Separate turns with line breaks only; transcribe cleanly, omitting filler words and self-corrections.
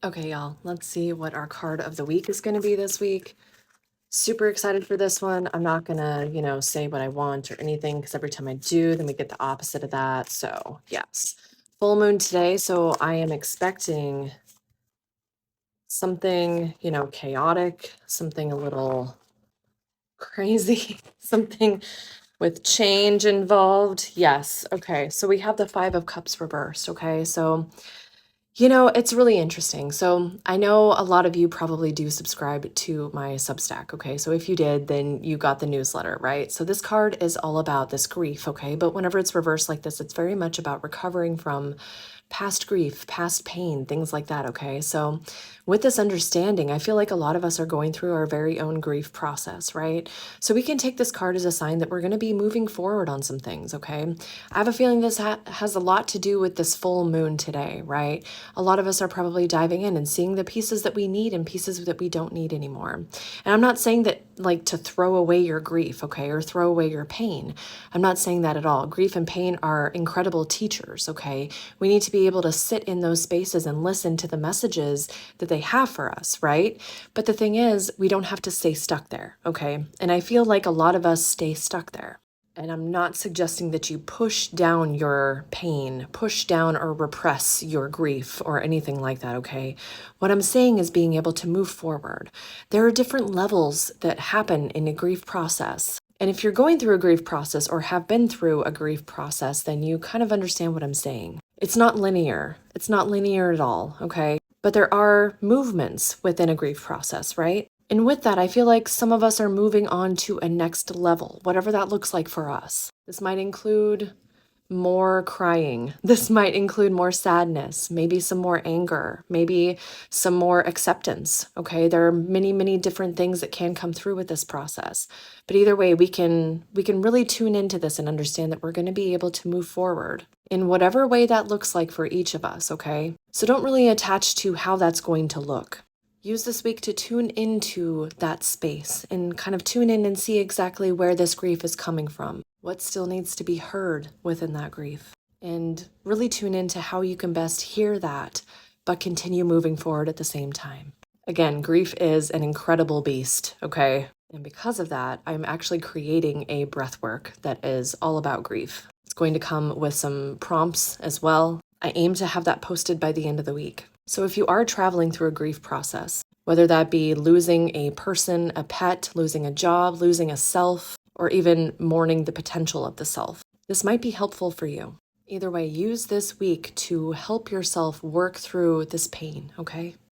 Okay, y'all, let's see what our card of the week is going to be this week. Super excited for this one. I'm not going to, say what I want or anything because every time I do, then we get the opposite of that. So, yes, full moon today. So, I am expecting something, chaotic, something a little crazy, something with change involved. Yes. Okay. So, we have the Five of Cups reversed. Okay. So, it's really interesting. So I know a lot of you probably do subscribe to my Substack, okay? So if you did, then you got the newsletter, right? So this card is all about this grief, okay? But whenever it's reversed like this, it's very much about recovering from past grief, past pain, things like that, okay? So with this understanding, I feel like a lot of us are going through our very own grief process, right? So we can take this card as a sign that we're going to be moving forward on some things, okay? I have a feeling this has a lot to do with this full moon today, right? A lot of us are probably diving in and seeing the pieces that we need and pieces that we don't need anymore. And I'm not saying that like to throw away your grief, okay, or throw away your pain. I'm not saying that at all. Grief and pain are incredible teachers, okay? We need to be able to sit in those spaces and listen to the messages that they have for us, right? But the thing is, we don't have to stay stuck there, okay? And I feel like a lot of us stay stuck there. And I'm not suggesting that you push down your pain, push down or repress your grief or anything like that, okay? What I'm saying is being able to move forward. There are different levels that happen in a grief process. And if you're going through a grief process or have been through a grief process, then you kind of understand what I'm saying. It's not linear. It's not linear at all, okay? But there are movements within a grief process, right? And with that, I feel like some of us are moving on to a next level, whatever that looks like for us. This might include more crying. This might include more sadness, maybe some more anger, maybe some more acceptance. Okay, there are many, many different things that can come through with this process. But either way, we can really tune into this and understand that we're going to be able to move forward in whatever way that looks like for each of us, okay? So don't really attach to how that's going to look. Use this week to tune into that space and kind of tune in and see exactly where this grief is coming from, what still needs to be heard within that grief, and really tune into how you can best hear that, but continue moving forward at the same time. Again, grief is an incredible beast, okay? And because of that, I'm actually creating a breathwork that is all about grief. It's going to come with some prompts as well. I aim to have that posted by the end of the week. So if you are traveling through a grief process, whether that be losing a person, a pet, losing a job, losing a self, or even mourning the potential of the self, this might be helpful for you. Either way, use this week to help yourself work through this pain, okay?